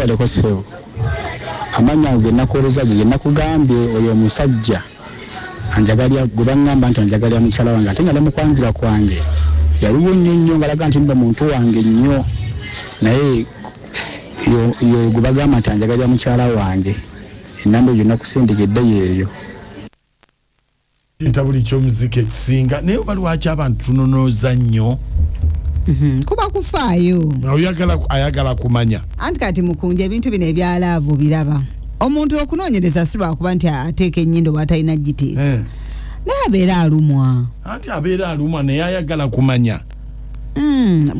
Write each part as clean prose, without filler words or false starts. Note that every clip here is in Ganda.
weekaleko ssebo amanya ago genakuwoleza ge genakugambye oyo omusajja anjagalya gwe baŋŋamba nti anjagalya mukyala wange ate nga ne mukwanzira kwange yaliwo nnyo ngalaga nti nno muntu wange nnyo naye yo gwe bagamba nti anjagalya mukyala wange enamba eyo nakusindikidde yeeyo buli ky'omuziki ekisinga naye oba lwaki abantu tunonooza nnyo kuba kufaayo ayagala kumanya anti kati Mukunja ebintu bino ebyalaavu biraba omuntu okunoonyereza si lwakuba nti ateeka ennyindo bw'atalina giteeka naye abeera alumwa anti abeera alumwa naye ayagala kumanya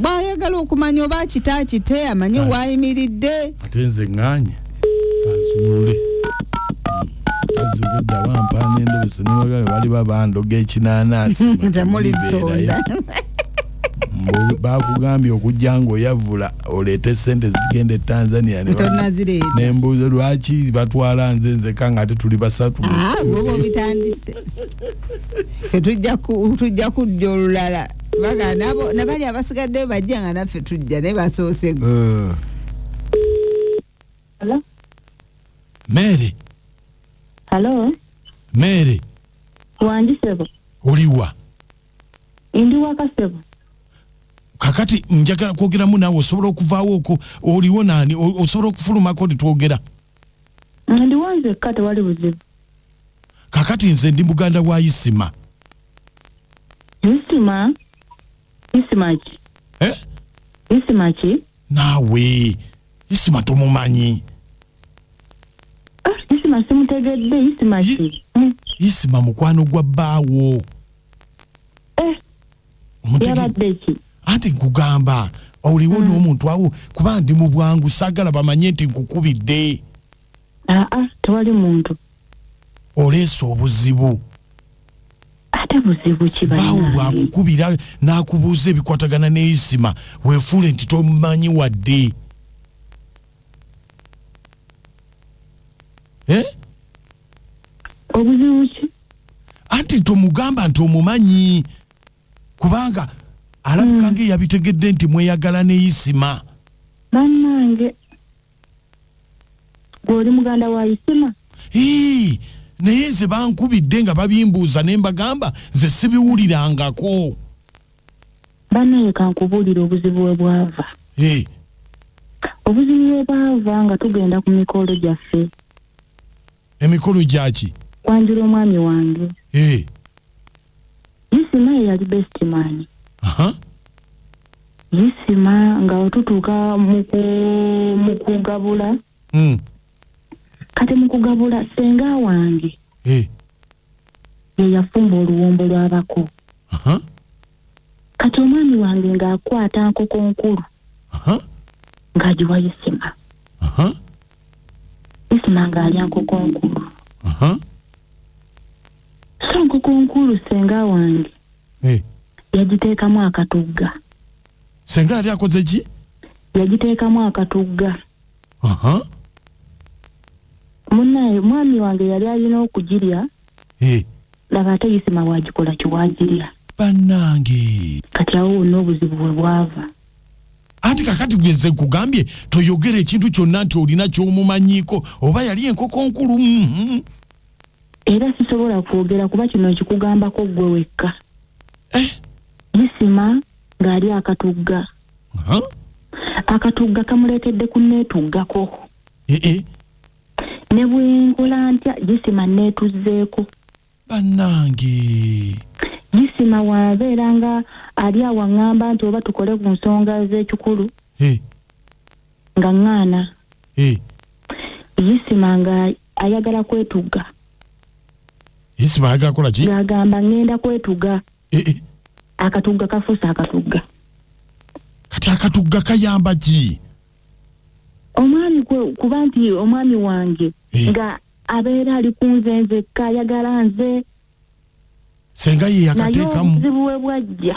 bw'ayagala okumanya oba kitaakite amanye waayimiridde ate nze ŋŋaanye kansumulule kazibudde abampaana Endobeso niwagabe bali babandoga ekinanaasi temuli nsonda bakugambye okujja ng'oyavula oleete sente zigenda e Tanzania nembuuza lwaki batwala nzeka nga ate tuli basatu goba obitandise fe tujja kujja olulala baga nabali abasigaddeyo bajja nga naffe tujja naye basoosego Mary Mary Wange sebo oliwa ndi waka sebo kakati njagala kwogeramu naawe osobola okuvaawo okwo oliwo naani osobola okufulumako twogera ndi wanze kate wali buzibu kakati nze ndi muganda wa Isma ki Isma ki naawe Isma tomumanyi Isma simutegedde Isma ki Isma mukwano gwa bbaawo yabadde ki ate nkugamba oliwo n'omuntu awo kuba ndi mu bwangu saagala bamanye nti nkukubidde tewali muntu oleesa obuzibu ate buzibu baawo bwakukubira n'akubuuza ebikwatagana ne Isma weefuule nti tomumanyi wadde obuzibu ki anti tomugamba nti omumanyi kubanga alabika ng'eyabitegedde nti mweyagala ne Isma bannange gw'oli muganda wa Isma naye nze bankubidde nga babimbuuza ne mbagamba nze sibiwulirangako bannaye kankubuulira obuzibu we bwava obuzibu we bwava nga tugenda ku mikolo gyaffe emikolo gyaki kwanjula omwami wange Isma yali best man Isma nga otutuuka mu kugabula kati mu kugabula senga wange ye yafumba oluwombo lw'abako kati omwami wange ng'akwata nkoko nkulu ng'agiwa Isma Isma ng'alya nkoko nkulu so nkoko nkulu senga wange yagiteekamu akatugga senga yali akoze ki yagiteekamu akatugga munnaye mwami wange yali alina okugirya laba ate Isma wagikola kiwagirya bannange kati awo wonna obuzibu bwe bwava anti kakati gweze kugambye toyogera ekintu kyonna nti olina ky'omumanyiiko oba yali enkoko nkulu era sisobola kwogera kuba kino nkikugambako ggwe wekka Isma ng'ali akatugga akatugga kamuleetedde kunneetuggako ne bwenkola ntya Isma neetuzzeeko bannange Isma waabeera nga ali awaŋŋamba nti oba tukole ku nsonga z'ekikulu nga ŋŋaana Isma nga ayagala kwetugga Isma ayagala kola ki ng'agamba ŋŋenda kwetugga akatugga kafuusa akatugga kati akatugga kayamba ki omwami kuba nti omwami wange nga abeera ali ku nze nzekka ayagala nze senga ye yakateekamu naye obuzibu we bwajja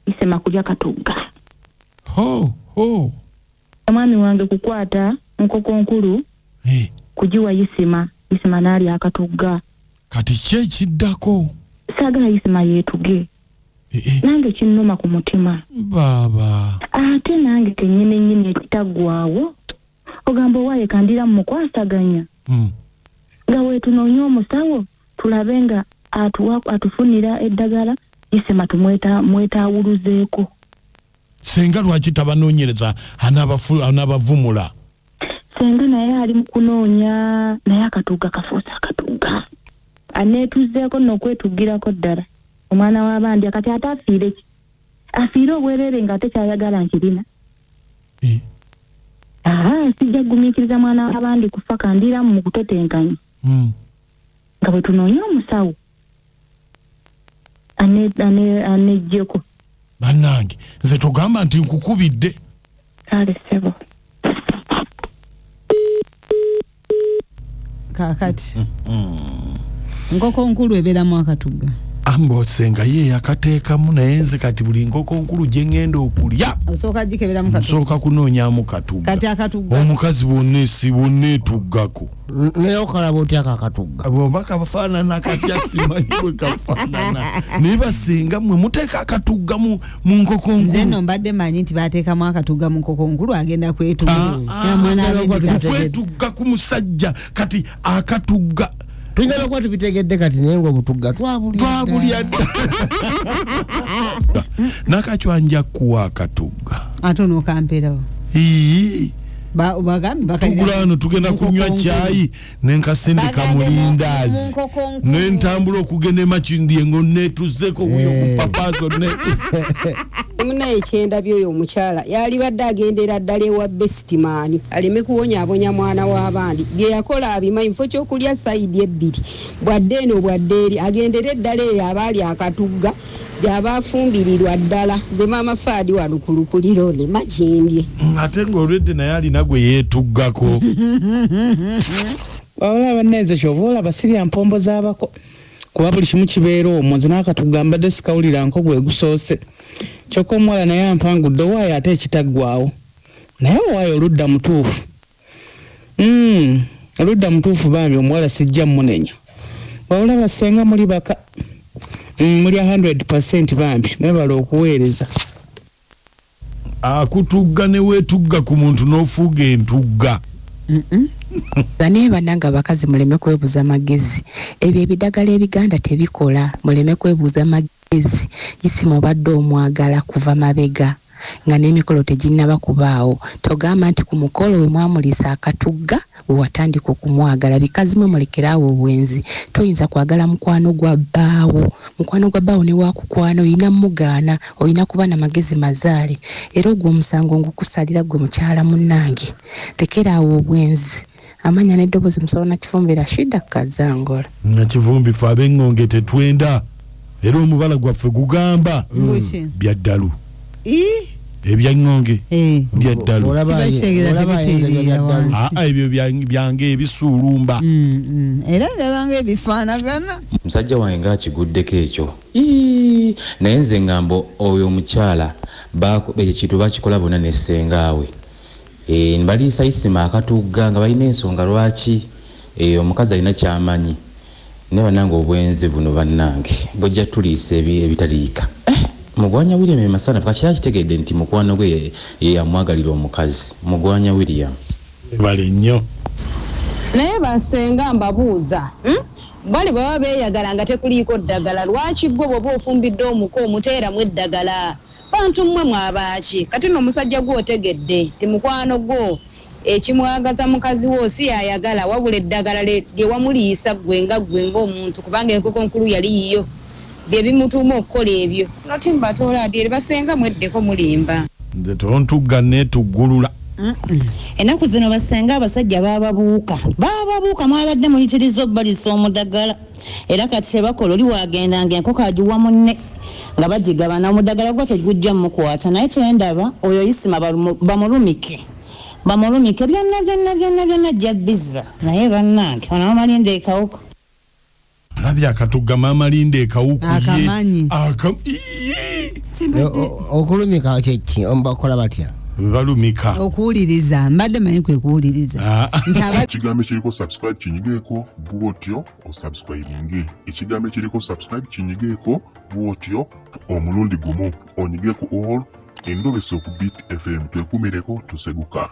Isma kulya katugga omwami wange kukwata nkoko nkulu kugiwa Isma n'alya akatugga kati kyekiddako saagala Isma yeetuge nange kinnuma ku mutima baba ate nange kennyini ekitaggwaawo ogamba Wayekandira mukwasaganya nga wetunoonya omusawo tulabe nga atufunira eddagala Isma mwetaawuluzeeko. Senga lwaki tabanoonyereza anabavumula? Senga naye ali mu kunoonya naye akatuuga kafuusa akatuuga aneetuzeeko n'okwetugirako ddala omwana w'abandi akati ate afiire ki afiire obwerere nga ate kyayagala nkirina. Sijja gumiikiriza mwana w'abandi kufa Kandira mu kutetenkanya nga bwe tunoonya omusawo anejjeko. Bannange nze tugamba nti nkukubidde. Kale ssebo. Kakati nkoko nkulu ebeeramu akatuga. Ambo Senga ye yakateekamu naye nze kati buli nkoko nkulu gye ngenda okulya osooka gikeberamu katuga. Nsooka kunoonyaamu katuga. Kati akatuga omukazi bonna etuggako. Naye okalaba otya akatuga? Bw'obaka bafaanana katya simanyi bwe kafaanana. Naye basenga mmwe muteeka akatuga mu nkoko nkulu. Nze nno mbadde manyi nti baateekamu akatuga mu nkoko nkulu agenda kwetuga. Kwetugga ku musajja kati akatuga. Tuyinza okuba tubitegedde kati naye ng'obutugga twabulya dda. Nakacwanja kuwa akatugga. Ate onookamperawo. Tugulano tugenda kunywa chai nenkasindika mulindazi nentambula okugenda emakindi ngo netuzeko kuyo kupapazo ne muna ekyenda byoyo omukyala yali badde agendera ddala ewa bestimani aleme kuwonyaabonya mwana w'abandi bye yakola abimanyi mfo ky'okulya sayidi ebbiri bwadde eno bwadde eri agendera eddala eyo abaali akatugga byabafumbirirwa ddala ze maama Faadi walukulukuliro ne makindye ate ng'olwedde naye alina gwe yeetuggako. Olaba neze kyovola basirya mpombo z'abako kuba buli kimu kibeera omwo nze n'akatugga mbadde sikawulira nko gwe gusoose kyokka omuwala naye ampangudde owaayo ate ekitaggwawo naye owaayo oludda mutuufu oludda mutuufu bambi omuwala sijja munenya wabula basenga muli baka muli 100% bambi nebala okuweereza. Akutugga ne weetugga ku muntu n'ofuuga entugga. Naye bannange abakazi muleme kwebuuza magezi. Ebyo ebidagala ebiganda tebikola. Muleme kwebuuza magezi. Isima obadde omwagala kuva mabega nga n'emikolo teginnaba kubaawo. Togamba nti ku mukolo we mwamulisa akatugga watandika okumwagala. Bikazi mwe mulekeraawo obwenzi. Toyinza kwagala mukwano gwa bbaawo. Mukwano gwa bbaawo ne wakukwano oyina mugaana oyina kuba na magezi mazaale. Era ogwo omusango ngukusalira gwe mukyala munnange. Lekeraawo obwenzi. Amanya n'eddoboozi musawo Nakifumbira Shida Kazangola. Nakivumbi fe ab'engonge tetwenda. Era omubala gwaffe gugamba byaddalu. Ebyangonge byaddalu. Ebyo byange ebisuulumba. Era ndabanga ebifaanagana. Musajja wange ng'akiguddeko ekyo. Naye nze ngambo oyo omukyala ekyo kintu bakikola bonna ne ssengaawe. Nibaliisa Isima akatugga nga balina ensonga lwaki omukazi alina kyamanyi. Ne bannange obwenzi buno bannange bwojja tuliisa ebitaliika. Mugwanya William Masana kakira kitegedde nti mukwano gwe yamwagalira omukazi. Mugwanya William bale nnyo. Naye basenga mbabuuza bali baba beeyagala nga tekuliiko ddagala lwaki gwe bw'oba ofumbidde omuko omuteeramu eddagala bantu mmwe mwabaaki kati n'omusajja gwe otegedde ti mukwano gwo ekimwagaza mukazi wo si yayagala wabula eddagala lye wamuliisa gwe ng'omuntu kubanga enkoko nkulu yali yiyo bye bimutuuma okukola ebyo noti mbatoola adi basenga mweddeko mulimba nze tontugga neetuggulula. Ennaku zino basenga abasajja bababuuka mwabadde muyitiriza obbalisa omudagala era kati tebakola oli waagendanga enkoko agiwa munne nga bagigabana omudagala gwo tegujja mukwata naye kyendaba oyo Isima bamulumike byonna jjabbiza naye bannange ono amalinde ekawuko alabye akatugga maama linde ekawuku akamanyi okulumika kyeki bakola batya balumika okuwuliriza mbadde manyi kwe kuwuliriza ekigambo ekiriko subscribe kinyigeeko bwotyo osubscribinge ekigambo ekiriko subscribe kinyigeeko bwotyo omulundi gumu onyigeeko all Endobeso ku Beat FM twekumireko tuseguka.